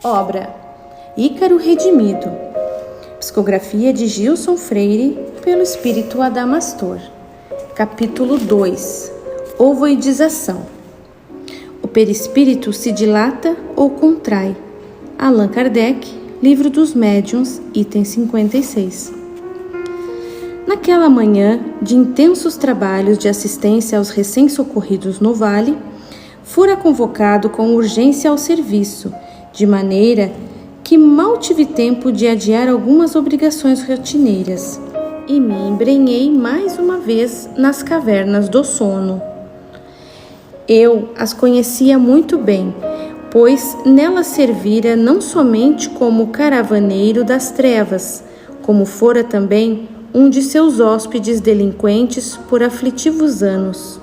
Obra Ícaro Redimido. Psicografia de Gilson Freire pelo Espírito Adamastor. Capítulo 2. Ovoidização. O perispírito se dilata ou contrai. Allan Kardec, Livro dos Médiuns, item 56. Naquela manhã de intensos trabalhos de assistência aos recém-socorridos no vale, fora convocado com urgência ao serviço, de maneira que mal tive tempo de adiar algumas obrigações rotineiras, e me embrenhei mais uma vez nas cavernas do sono. Eu as conhecia muito bem, pois nelas servira não somente como caravaneiro das trevas, como fora também um de seus hóspedes delinquentes por aflitivos anos.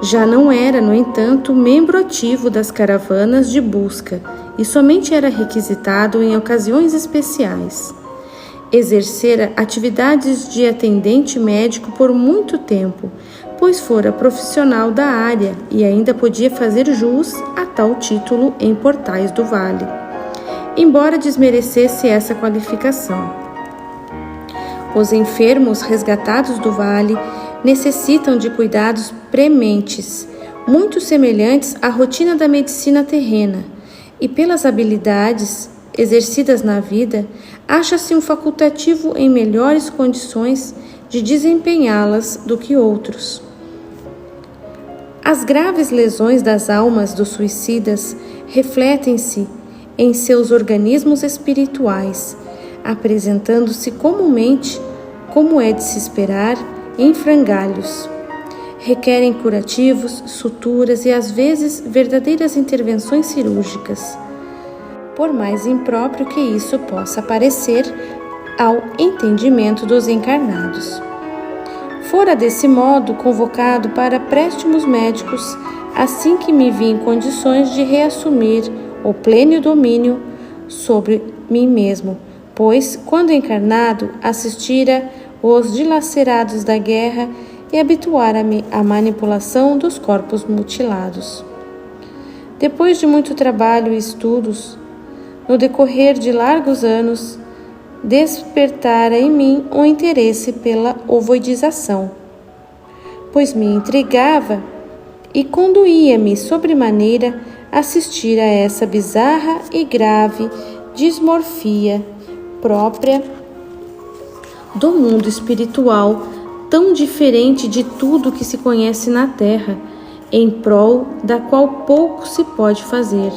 Já não era, no entanto, membro ativo das caravanas de busca e somente era requisitado em ocasiões especiais. Exercera atividades de atendente médico por muito tempo, pois fora profissional da área e ainda podia fazer jus a tal título em Portais do Vale, embora desmerecesse essa qualificação. Os enfermos resgatados do vale necessitam de cuidados prementes, muito semelhantes à rotina da medicina terrena, e pelas habilidades exercidas na vida, acha-se um facultativo em melhores condições de desempenhá-las do que outros. As graves lesões das almas dos suicidas refletem-se em seus organismos espirituais, apresentando-se comumente, como é de se esperar, em frangalhos. Requerem curativos, suturas e às vezes verdadeiras intervenções cirúrgicas, por mais impróprio que isso possa parecer ao entendimento dos encarnados. Fora desse modo convocado para préstimos médicos, assim que me vi em condições de reassumir o pleno domínio sobre mim mesmo, pois, quando encarnado, assistira os dilacerados da guerra e habituara-me à manipulação dos corpos mutilados. Depois de muito trabalho e estudos, no decorrer de largos anos, despertara em mim um interesse pela ovoidização, pois me intrigava e conduía-me sobremaneira a assistir a essa bizarra e grave dismorfia própria do mundo espiritual, tão diferente de tudo que se conhece na Terra, em prol da qual pouco se pode fazer.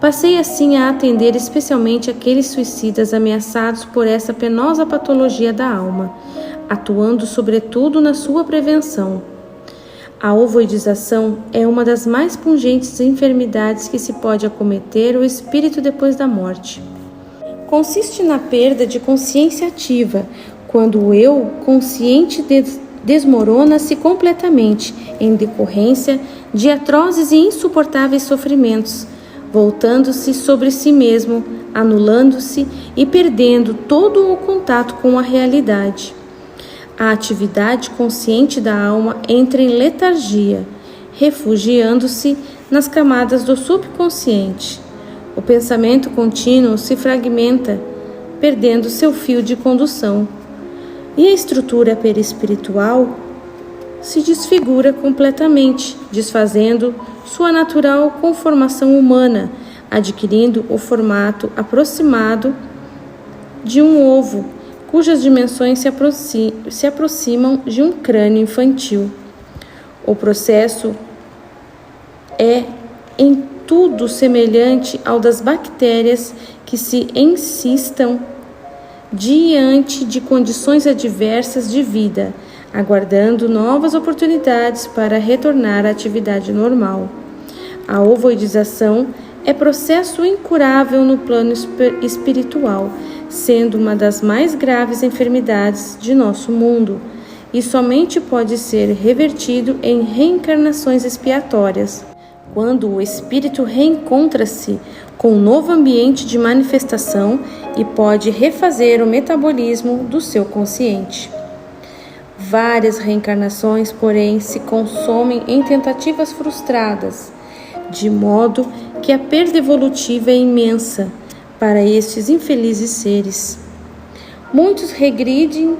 Passei assim a atender especialmente aqueles suicidas ameaçados por essa penosa patologia da alma, atuando sobretudo na sua prevenção. A ovoidização é uma das mais pungentes enfermidades que se pode acometer o espírito depois da morte. Consiste na perda de consciência ativa, quando o eu consciente desmorona-se completamente em decorrência de atrozes e insuportáveis sofrimentos, voltando-se sobre si mesmo, anulando-se e perdendo todo o contato com a realidade. A atividade consciente da alma entra em letargia, refugiando-se nas camadas do subconsciente. O pensamento contínuo se fragmenta, perdendo seu fio de condução, e a estrutura perispiritual se desfigura completamente, desfazendo sua natural conformação humana, adquirindo o formato aproximado de um ovo, cujas dimensões se aproximam de um crânio infantil. O processo é em tudo semelhante ao das bactérias que se encystam diante de condições adversas de vida, aguardando novas oportunidades para retornar à atividade normal. A ovoidização é processo incurável no plano espiritual, sendo uma das mais graves enfermidades de nosso mundo, e somente pode ser revertido em reencarnações expiatórias, quando o espírito reencontra-se com um novo ambiente de manifestação e pode refazer o metabolismo do seu consciente. Várias reencarnações, porém, se consomem em tentativas frustradas, de modo que a perda evolutiva é imensa para estes infelizes seres. Muitos regridem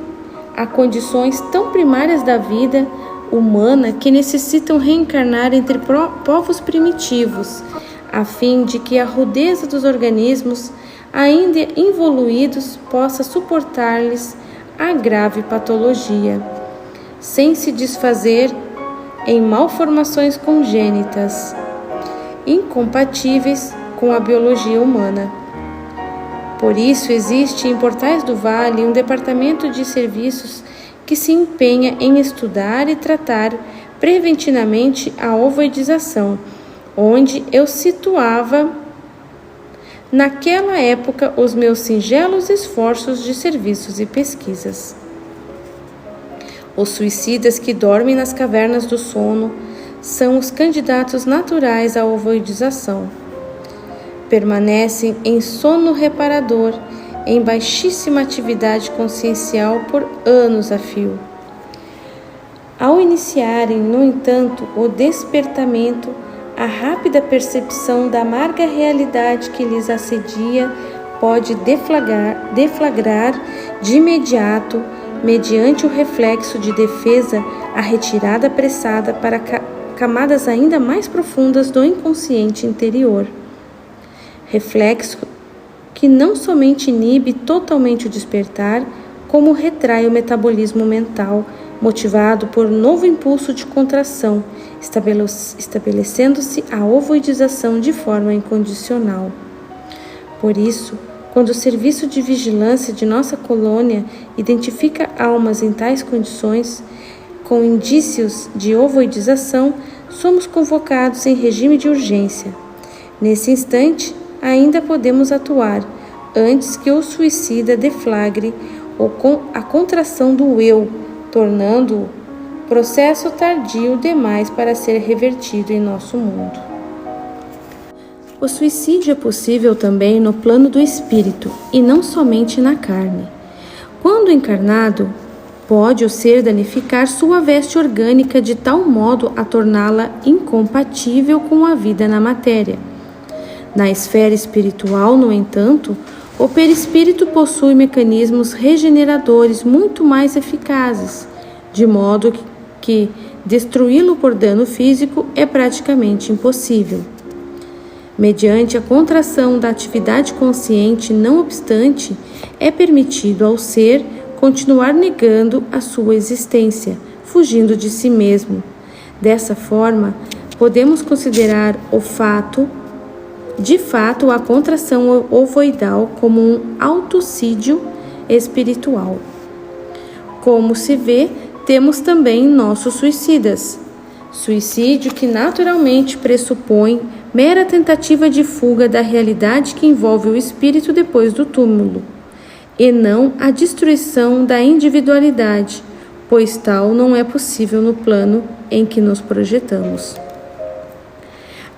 a condições tão primárias da vida humana que necessitam reencarnar entre povos primitivos, a fim de que a rudeza dos organismos ainda involuídos possa suportar-lhes a grave patologia, sem se desfazer em malformações congênitas, incompatíveis com a biologia humana. Por isso existe em Portais do Vale um departamento de serviços que se empenha em estudar e tratar preventivamente a ovoidização, onde eu situava naquela época os meus singelos esforços de serviços e pesquisas. Os suicidas que dormem nas cavernas do sono são os candidatos naturais à ovoidização. Permanecem em sono reparador, em baixíssima atividade consciencial por anos a fio. Ao iniciarem, no entanto, o despertamento, a rápida percepção da amarga realidade que lhes assedia pode deflagrar de imediato, mediante o reflexo de defesa, a retirada apressada para camadas ainda mais profundas do inconsciente interior. Reflexo que não somente inibe totalmente o despertar, como retrai o metabolismo mental, motivado por novo impulso de contração, estabelecendo-se a ovoidização de forma incondicional. Por isso, quando o serviço de vigilância de nossa colônia identifica almas em tais condições, com indícios de ovoidização, somos convocados em regime de urgência. Nesse instante, ainda podemos atuar, antes que o suicida deflagre a contração do eu, tornando-o processo tardio demais para ser revertido em nosso mundo. O suicídio é possível também no plano do espírito, e não somente na carne. Quando encarnado, pode o ser danificar sua veste orgânica de tal modo a torná-la incompatível com a vida na matéria. Na esfera espiritual, no entanto, o perispírito possui mecanismos regeneradores muito mais eficazes, de modo que destruí-lo por dano físico é praticamente impossível. Mediante a contração da atividade consciente, não obstante, é permitido ao ser continuar negando a sua existência, fugindo de si mesmo. Dessa forma, podemos considerar de fato, a contração ovoidal como um autocídio espiritual. Como se vê, temos também nossos suicidas. Suicídio que naturalmente pressupõe mera tentativa de fuga da realidade que envolve o espírito depois do túmulo, e não a destruição da individualidade, pois tal não é possível no plano em que nos projetamos.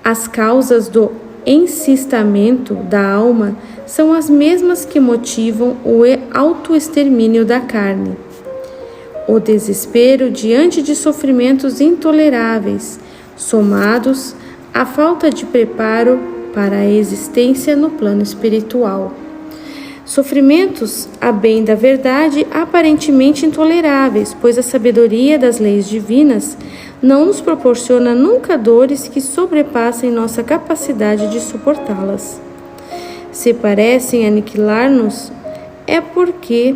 As causas do encistamento da alma são as mesmas que motivam o autoextermínio da carne. O desespero diante de sofrimentos intoleráveis, somados à falta de preparo para a existência no plano espiritual. Sofrimentos, a bem da verdade, aparentemente intoleráveis, pois a sabedoria das leis divinas não nos proporciona nunca dores que sobrepassem nossa capacidade de suportá-las. Se parecem aniquilar-nos, é porque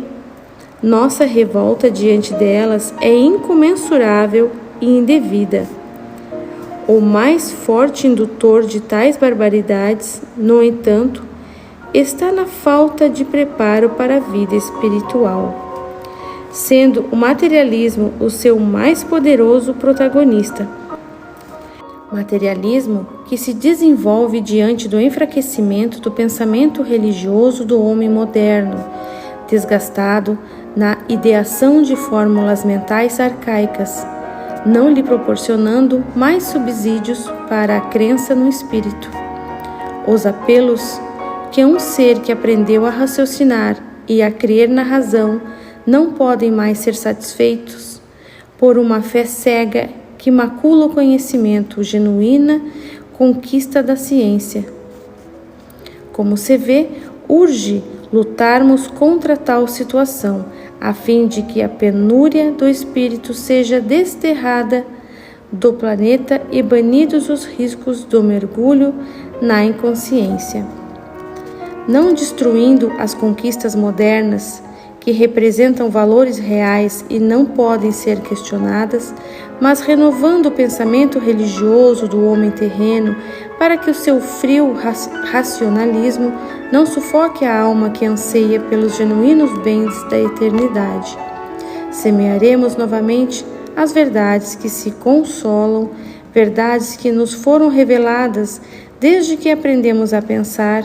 nossa revolta diante delas é incomensurável e indevida. O mais forte indutor de tais barbaridades, no entanto, está na falta de preparo para a vida espiritual, sendo o materialismo o seu mais poderoso protagonista. Materialismo que se desenvolve diante do enfraquecimento do pensamento religioso do homem moderno, desgastado na ideação de fórmulas mentais arcaicas, não lhe proporcionando mais subsídios para a crença no espírito. Os apelos que um ser que aprendeu a raciocinar e a crer na razão não podem mais ser satisfeitos por uma fé cega que macula o conhecimento genuína conquista da ciência. Como se vê, urge lutarmos contra tal situação, a fim de que a penúria do espírito seja desterrada do planeta e banidos os riscos do mergulho na inconsciência. Não destruindo as conquistas modernas, que representam valores reais e não podem ser questionadas, mas renovando o pensamento religioso do homem terreno para que o seu frio racionalismo não sufoque a alma que anseia pelos genuínos bens da eternidade. Semearemos novamente as verdades que se consolam, verdades que nos foram reveladas desde que aprendemos a pensar,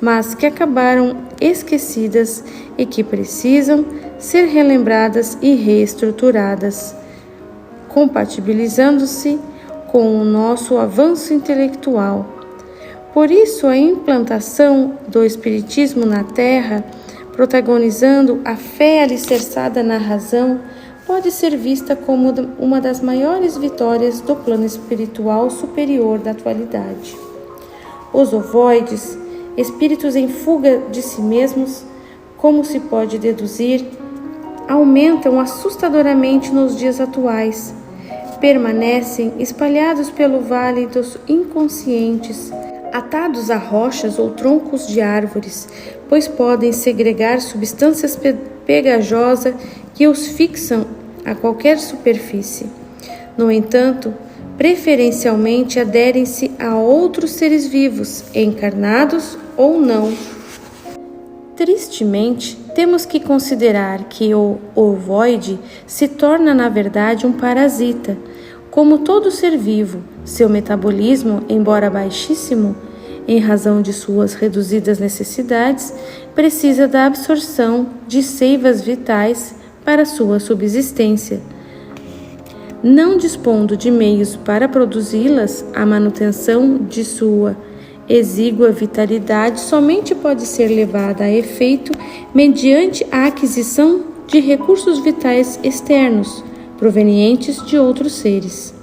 mas que acabaram esquecidas e que precisam ser relembradas e reestruturadas, compatibilizando-se com o nosso avanço intelectual. Por isso, a implantação do Espiritismo na Terra, protagonizando a fé alicerçada na razão, pode ser vista como uma das maiores vitórias do plano espiritual superior da atualidade. Os ovoides, espíritos em fuga de si mesmos, como se pode deduzir, aumentam assustadoramente nos dias atuais. Permanecem espalhados pelo vale dos inconscientes, atados a rochas ou troncos de árvores, pois podem segregar substâncias pegajosas que os fixam a qualquer superfície. No entanto, preferencialmente aderem-se a outros seres vivos, encarnados ou não. Tristemente, temos que considerar que o ovoide se torna, na verdade, um parasita. Como todo ser vivo, seu metabolismo, embora baixíssimo, em razão de suas reduzidas necessidades, precisa da absorção de seivas vitais para sua subsistência. Não dispondo de meios para produzi-las, a manutenção de sua exígua vitalidade somente pode ser levada a efeito mediante a aquisição de recursos vitais externos, provenientes de outros seres.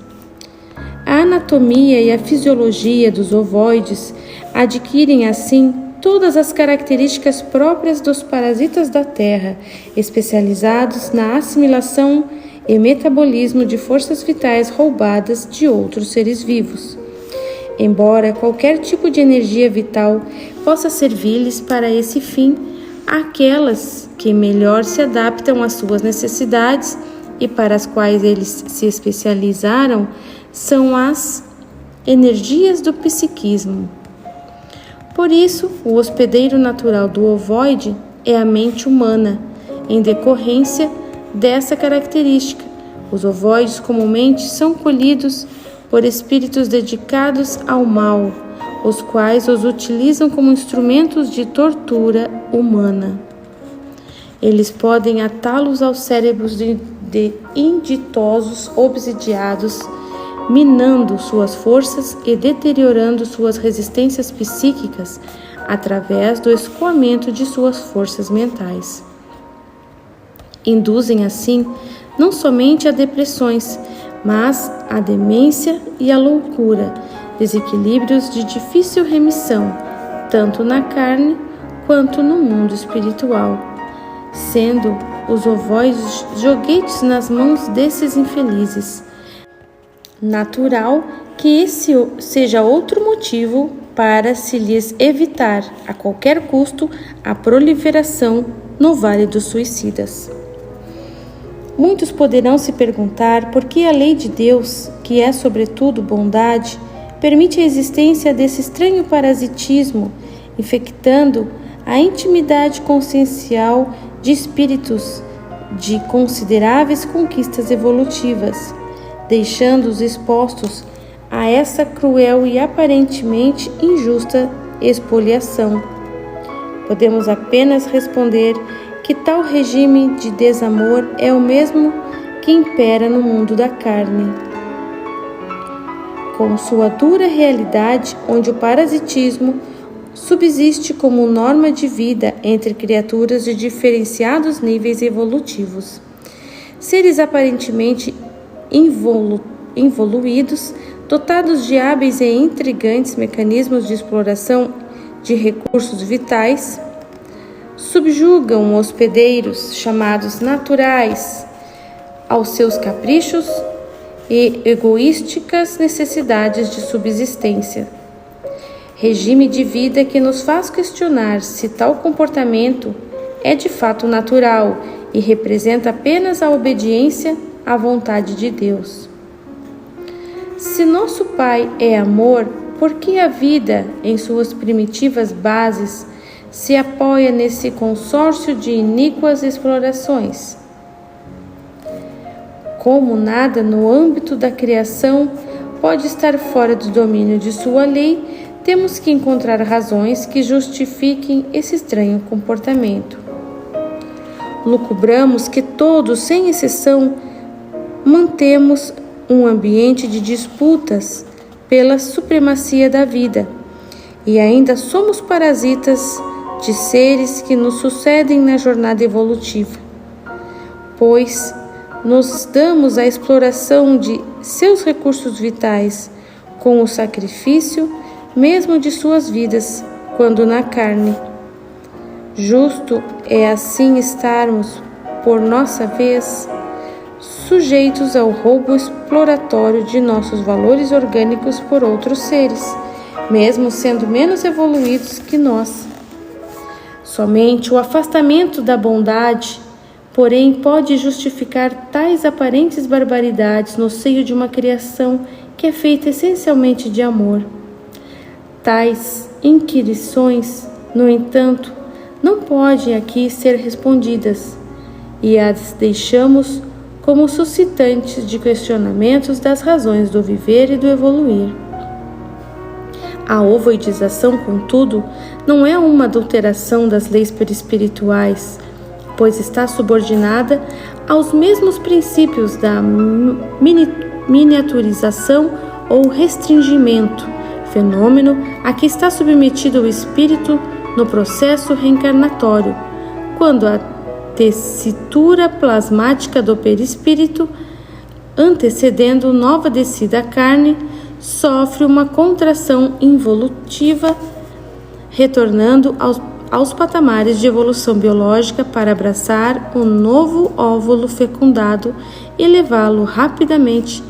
A anatomia e a fisiologia dos ovoides adquirem, assim, todas as características próprias dos parasitas da Terra, especializados na assimilação e metabolismo de forças vitais roubadas de outros seres vivos. Embora qualquer tipo de energia vital possa servir-lhes para esse fim, aquelas que melhor se adaptam às suas necessidades e para as quais eles se especializaram são as energias do psiquismo. Por isso, o hospedeiro natural do ovoide é a mente humana, em decorrência dessa característica. Os ovoides comumente são colhidos por espíritos dedicados ao mal, os quais os utilizam como instrumentos de tortura humana. Eles podem atá-los aos cérebros de inditosos obsidiados, minando suas forças e deteriorando suas resistências psíquicas através do escoamento de suas forças mentais. Induzem, assim, não somente a depressões, mas a demência e a loucura, desequilíbrios de difícil remissão, tanto na carne quanto no mundo espiritual, sendo os ovoides joguetes nas mãos desses infelizes. Natural que esse seja outro motivo para se lhes evitar, a qualquer custo, a proliferação no Vale dos Suicidas. Muitos poderão se perguntar por que a lei de Deus, que é sobretudo bondade, permite a existência desse estranho parasitismo, infectando a intimidade consciencial de espíritos de consideráveis conquistas evolutivas, deixando-os expostos a essa cruel e aparentemente injusta expoliação. Podemos apenas responder que tal regime de desamor é o mesmo que impera no mundo da carne, com sua dura realidade, onde o parasitismo subsiste como norma de vida entre criaturas de diferenciados níveis evolutivos. Seres aparentemente involuídos dotados de hábeis e intrigantes mecanismos de exploração de recursos vitais, subjugam hospedeiros chamados naturais aos seus caprichos e egoísticas necessidades de subsistência. Regime de vida que nos faz questionar se tal comportamento é de fato natural e representa apenas a obediência à vontade de Deus. Se nosso Pai é amor, por que a vida, em suas primitivas bases, se apoia nesse consórcio de iníquas explorações? Como nada no âmbito da criação pode estar fora do domínio de sua lei, temos que encontrar razões que justifiquem esse estranho comportamento. Lucubramos que todos, sem exceção, mantemos um ambiente de disputas pela supremacia da vida, e ainda somos parasitas de seres que nos sucedem na jornada evolutiva, pois nos damos à exploração de seus recursos vitais com o sacrifício mesmo de suas vidas, quando na carne. Justo é assim estarmos, por nossa vez, sujeitos ao roubo exploratório de nossos valores orgânicos por outros seres, mesmo sendo menos evoluídos que nós. Somente o afastamento da bondade, porém, pode justificar tais aparentes barbaridades no seio de uma criação que é feita essencialmente de amor. Tais inquirições, no entanto, não podem aqui ser respondidas, e as deixamos como suscitantes de questionamentos das razões do viver e do evoluir. A ovoidização, contudo, não é uma adulteração das leis perispirituais, pois está subordinada aos mesmos princípios da miniaturização ou restringimento, fenômeno a que está submetido o espírito no processo reencarnatório, quando a tessitura plasmática do perispírito, antecedendo nova descida à carne, sofre uma contração involutiva, retornando aos patamares de evolução biológica para abraçar um novo óvulo fecundado e levá-lo rapidamente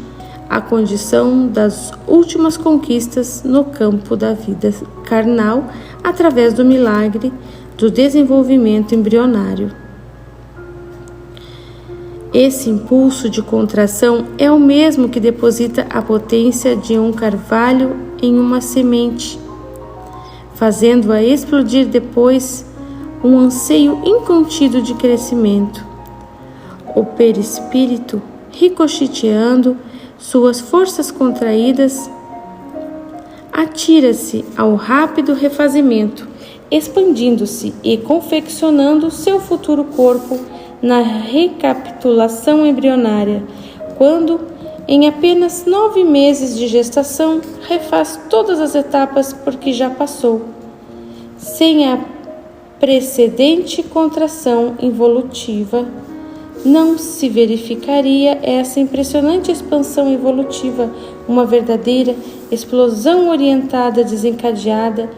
à condição das últimas conquistas no campo da vida carnal através do milagre do desenvolvimento embrionário. Esse impulso de contração é o mesmo que deposita a potência de um carvalho em uma semente, fazendo-a explodir depois um anseio incontido de crescimento. O perispírito, ricocheteando suas forças contraídas, atira-se ao rápido refazimento, expandindo-se e confeccionando seu futuro corpo na recapitulação embrionária, quando, em apenas 9 meses de gestação, refaz todas as etapas por que já passou, sem a precedente contração involutiva. Não se verificaria essa impressionante expansão evolutiva, uma verdadeira explosão orientada desencadeada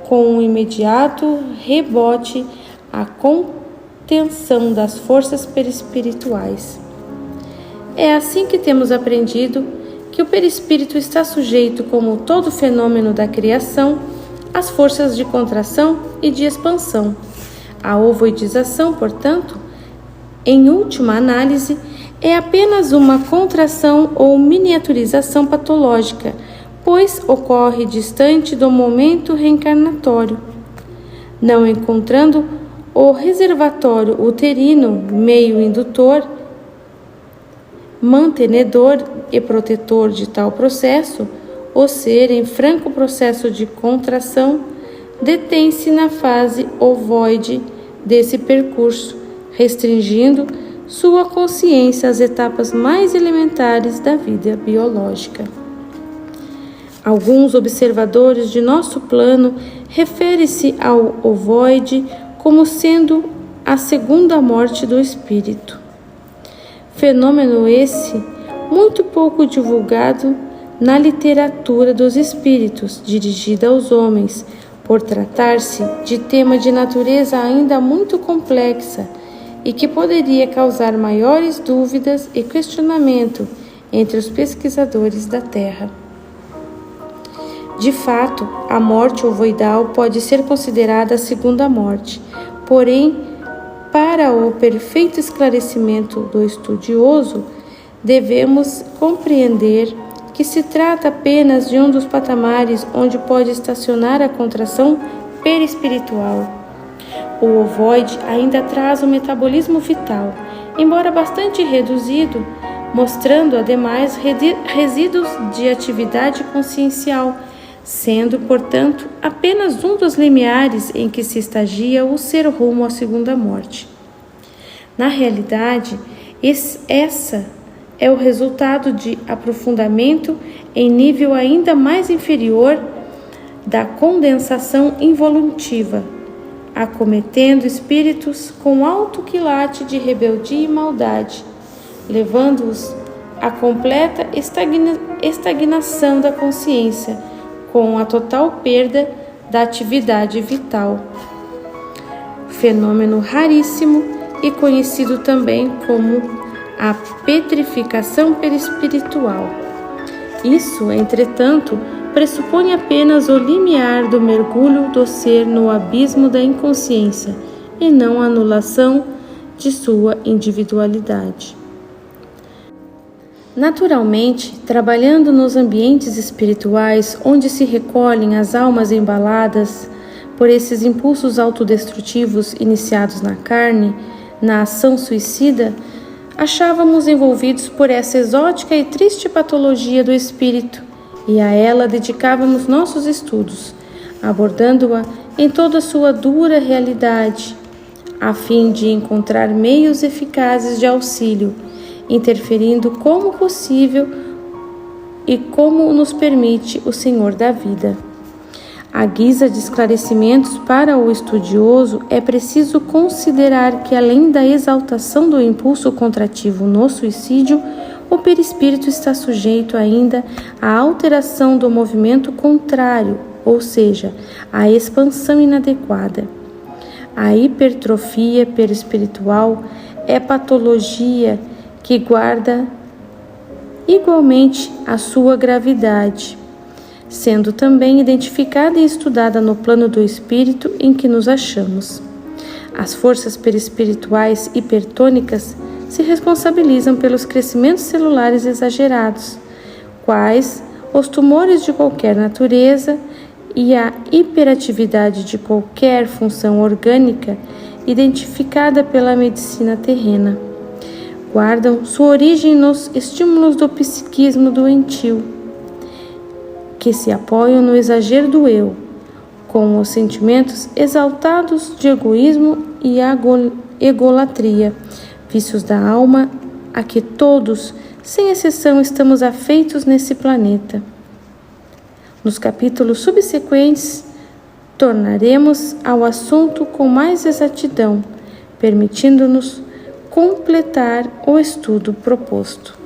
com um imediato rebote à contenção das forças perispirituais. É assim que temos aprendido que o perispírito está sujeito, como todo fenômeno da criação, às forças de contração e de expansão. A ovoidização, portanto, em última análise, é apenas uma contração ou miniaturização patológica, pois ocorre distante do momento reencarnatório. Não encontrando o reservatório uterino, meio indutor, mantenedor e protetor de tal processo, o ser, em franco processo de contração, detém-se na fase ovoide desse percurso, restringindo sua consciência às etapas mais elementares da vida biológica. Alguns observadores de nosso plano referem-se ao ovoide como sendo a segunda morte do espírito. Fenômeno esse, muito pouco divulgado, na literatura dos espíritos dirigida aos homens, por tratar-se de tema de natureza ainda muito complexa e que poderia causar maiores dúvidas e questionamento entre os pesquisadores da Terra. De fato, a morte ovoidal pode ser considerada a segunda morte, porém, para o perfeito esclarecimento do estudioso, devemos compreender que se trata apenas de um dos patamares onde pode estacionar a contração perispiritual. O ovoide ainda traz o metabolismo vital, embora bastante reduzido, mostrando ademais resíduos de atividade consciencial, sendo, portanto, apenas um dos limiares em que se estagia o ser rumo à segunda morte. Na realidade, essa é o resultado de aprofundamento em nível ainda mais inferior da condensação involutiva, acometendo espíritos com alto quilate de rebeldia e maldade, levando-os à completa estagnação da consciência, com a total perda da atividade vital. Fenômeno raríssimo e conhecido também como a petrificação perispiritual. Isso, entretanto, pressupõe apenas o limiar do mergulho do ser no abismo da inconsciência e não a anulação de sua individualidade. Naturalmente, trabalhando nos ambientes espirituais onde se recolhem as almas embaladas por esses impulsos autodestrutivos iniciados na carne, na ação suicida, achávamos envolvidos por essa exótica e triste patologia do espírito, e a ela dedicávamos nossos estudos, abordando-a em toda a sua dura realidade, a fim de encontrar meios eficazes de auxílio, interferindo como possível e como nos permite o Senhor da vida. À guisa de esclarecimentos para o estudioso, é preciso considerar que, além da exaltação do impulso contrativo no suicídio, o perispírito está sujeito ainda à alteração do movimento contrário, ou seja, à expansão inadequada. A hipertrofia perispiritual é patologia que guarda igualmente a sua gravidade, sendo também identificada e estudada no plano do espírito em que nos achamos. As forças perispirituais hipertônicas se responsabilizam pelos crescimentos celulares exagerados, quais os tumores de qualquer natureza e a hiperatividade de qualquer função orgânica identificada pela medicina terrena. Guardam sua origem nos estímulos do psiquismo doentio, que se apoiam no exagero do eu, com os sentimentos exaltados de egoísmo e egolatria, vícios da alma a que todos, sem exceção, estamos afeitos nesse planeta. Nos capítulos subsequentes, tornaremos ao assunto com mais exatidão, permitindo-nos completar o estudo proposto.